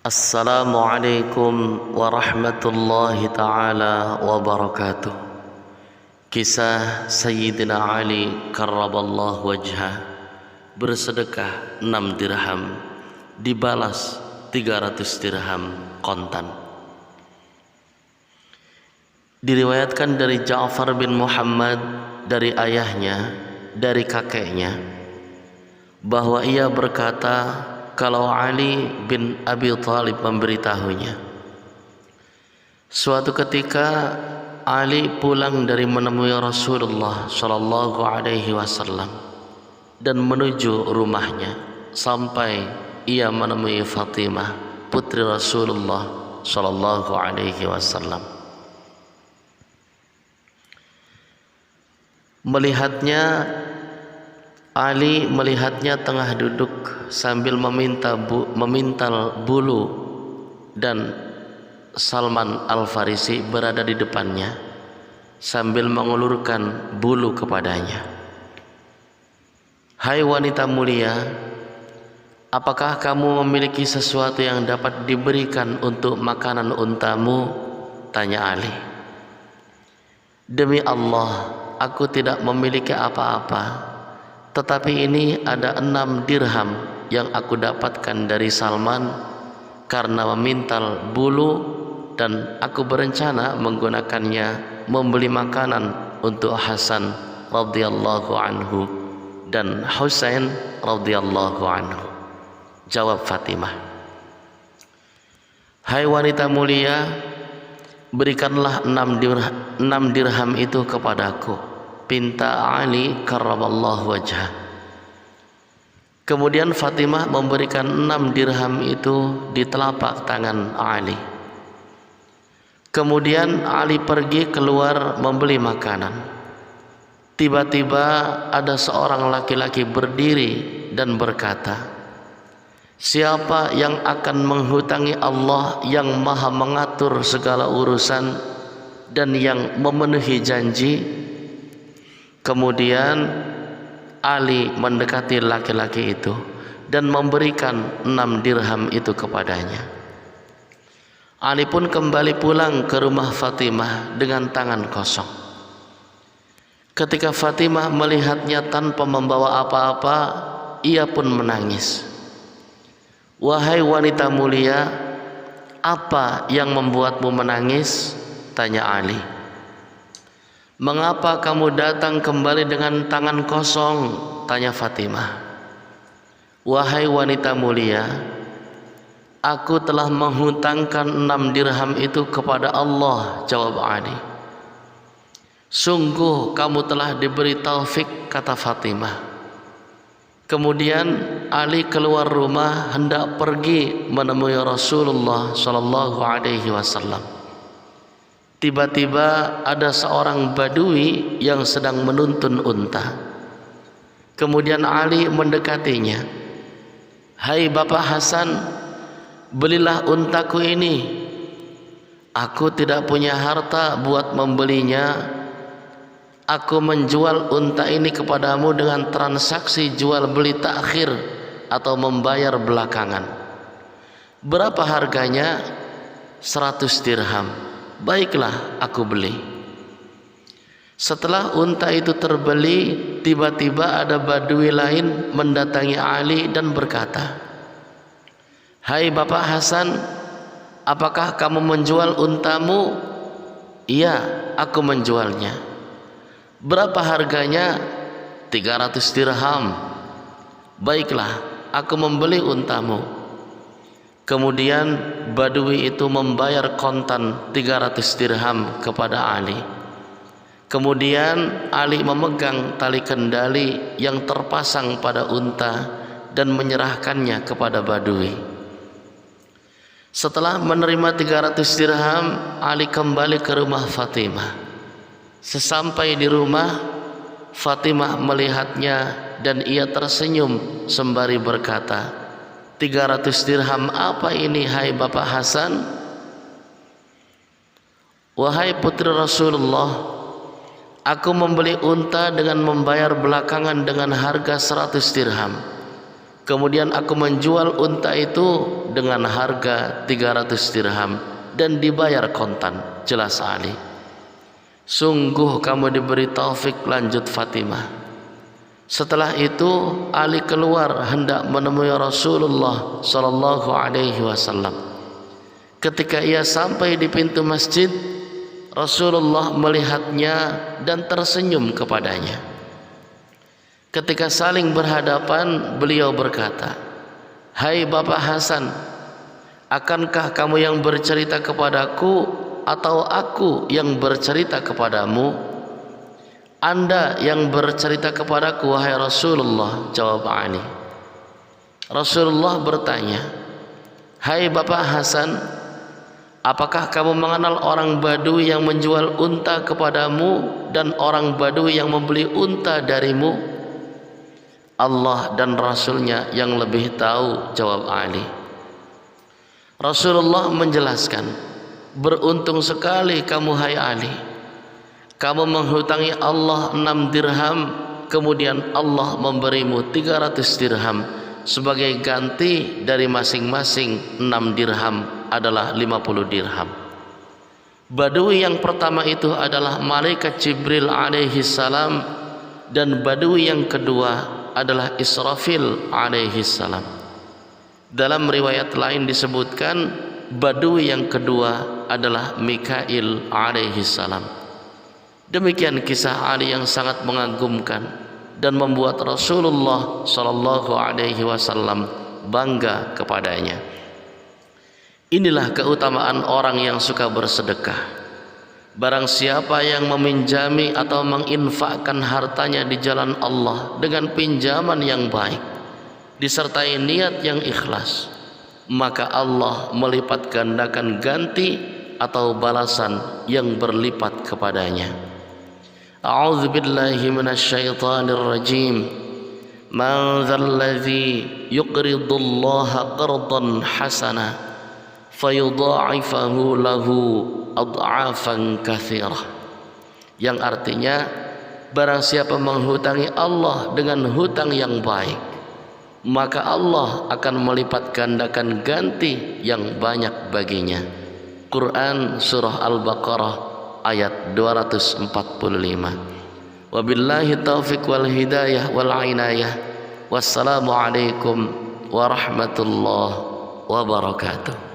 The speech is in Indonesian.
Assalamualaikum warahmatullahi ta'ala wabarakatuh. Kisah Sayyidina Ali karraballahu wajhah bersedekah 6 dirham dibalas 300 dirham kontan. Diriwayatkan dari Ja'far bin Muhammad dari ayahnya, dari kakeknya, bahwa ia berkata, kalau Ali bin Abi Thalib memberitahunya, suatu ketika Ali pulang dari menemui Rasulullah Shallallahu Alaihi Wasallam dan menuju rumahnya sampai ia menemui Fatimah putri Rasulullah Shallallahu Alaihi Wasallam. Ali melihatnya tengah duduk sambil memintal bulu, dan Salman Al-Farisi berada di depannya sambil mengulurkan bulu kepadanya. Hai wanita mulia, apakah kamu memiliki sesuatu yang dapat diberikan untuk makanan untamu? Tanya Ali. Demi Allah, aku tidak memiliki apa-apa, tetapi ini ada 6 dirham yang aku dapatkan dari Salman karena memintal bulu, dan aku berencana menggunakannya membeli makanan untuk Hasan radhiyallahu anhu dan Husain radhiyallahu anhu. Jawab Fatimah, hai wanita mulia, berikanlah 6 dirham itu kepadaku, pinta Ali karramallahu wajhah. Kemudian Fatimah memberikan 6 dirham itu di telapak tangan Ali. Kemudian Ali pergi keluar membeli makanan. Tiba-tiba ada seorang laki-laki berdiri dan berkata, siapa yang akan menghutangi Allah yang maha mengatur segala urusan dan yang memenuhi janji? Kemudian Ali mendekati laki-laki itu dan memberikan 6 dirham itu kepadanya. Ali pun kembali pulang ke rumah Fatimah dengan tangan kosong. Ketika Fatimah melihatnya tanpa membawa apa-apa, ia pun menangis. Wahai wanita mulia, apa yang membuatmu menangis? Tanya Ali. Mengapa kamu datang kembali dengan tangan kosong? Tanya Fatimah. Wahai wanita mulia, aku telah menghutangkan 6 dirham itu kepada Allah, jawab Ali. Sungguh kamu telah diberi taufik, kata Fatimah. Kemudian Ali keluar rumah hendak pergi menemui Rasulullah Shallallahu Alaihi Wasallam. Tiba-tiba ada seorang badui yang sedang menuntun unta. Kemudian Ali mendekatinya. Hai Bapak Hasan, belilah untaku ini. Aku tidak punya harta buat membelinya. Aku menjual unta ini kepadamu dengan transaksi jual beli takhir atau membayar belakangan. Berapa harganya? 100 dirham. Baiklah, aku beli. Setelah unta itu terbeli, tiba-tiba ada badui lain mendatangi Ali dan berkata, hai Bapak Hasan, apakah kamu menjual untamu? Iya, aku menjualnya. Berapa harganya? 300 dirham. Baiklah, aku membeli untamu. Kemudian badui itu membayar kontan 300 dirham kepada Ali. Kemudian Ali memegang tali kendali yang terpasang pada unta dan menyerahkannya kepada badui. Setelah menerima 300 dirham, Ali kembali ke rumah Fatimah. Sesampai di rumah, Fatimah melihatnya dan ia tersenyum sembari berkata, 300 dirham apa ini, hai Bapak Hasan? Wahai putri Rasulullah, aku membeli unta dengan membayar belakangan dengan harga 100 dirham. Kemudian aku menjual unta itu dengan harga 300 dirham dan dibayar kontan. Jelas Ali. Sungguh kamu diberi taufik, lanjut Fatimah. Setelah itu Ali keluar hendak menemui Rasulullah sallallahu alaihi wasallam. Ketika ia sampai di pintu masjid, Rasulullah melihatnya dan tersenyum kepadanya. Ketika saling berhadapan, beliau berkata, "Hai Bapak Hasan, akankah kamu yang bercerita kepadaku atau aku yang bercerita kepadamu?" "Anda yang bercerita kepadaku, wahai Rasulullah," jawab Ali. Rasulullah bertanya, "Hai Bapak Hasan, apakah kamu mengenal orang Badui yang menjual unta kepadamu dan orang Badui yang membeli unta darimu?" "Allah dan Rasulnya yang lebih tahu," jawab Ali. Rasulullah menjelaskan, "Beruntung sekali kamu hai Ali. Kamu menghutangi Allah 6 dirham, kemudian Allah memberimu 300 dirham sebagai ganti dari masing-masing 6 dirham adalah 50 dirham. Badui yang pertama itu adalah malaikat Jibril alaihi salam, dan badui yang kedua adalah Israfil alaihi salam. Dalam riwayat lain disebutkan badui yang kedua adalah Mikail alaihi salam. Demikian kisah Ali yang sangat mengagumkan dan membuat Rasulullah sallallahu alaihi wasallam bangga kepadanya. Inilah keutamaan orang yang suka bersedekah. Barang siapa yang meminjami atau menginfakkan hartanya di jalan Allah dengan pinjaman yang baik disertai niat yang ikhlas, maka Allah melipat gandakan ganti atau balasan yang berlipat kepadanya. A'udzu billahi minasyaitonir rajim. Man dzalladzi yuqridullaha qardan hasana fayudha'ifahu lahu ad'afan katsirah, yang artinya barang siapa menghutangi Allah dengan hutang yang baik, maka Allah akan melipat gandakan ganti yang banyak baginya. Quran surah Al-Baqarah ayat 245. Wabillahi taufiq wal hidayah wal inayah. Wassalamu alaikum warahmatullahi wabarakatuh.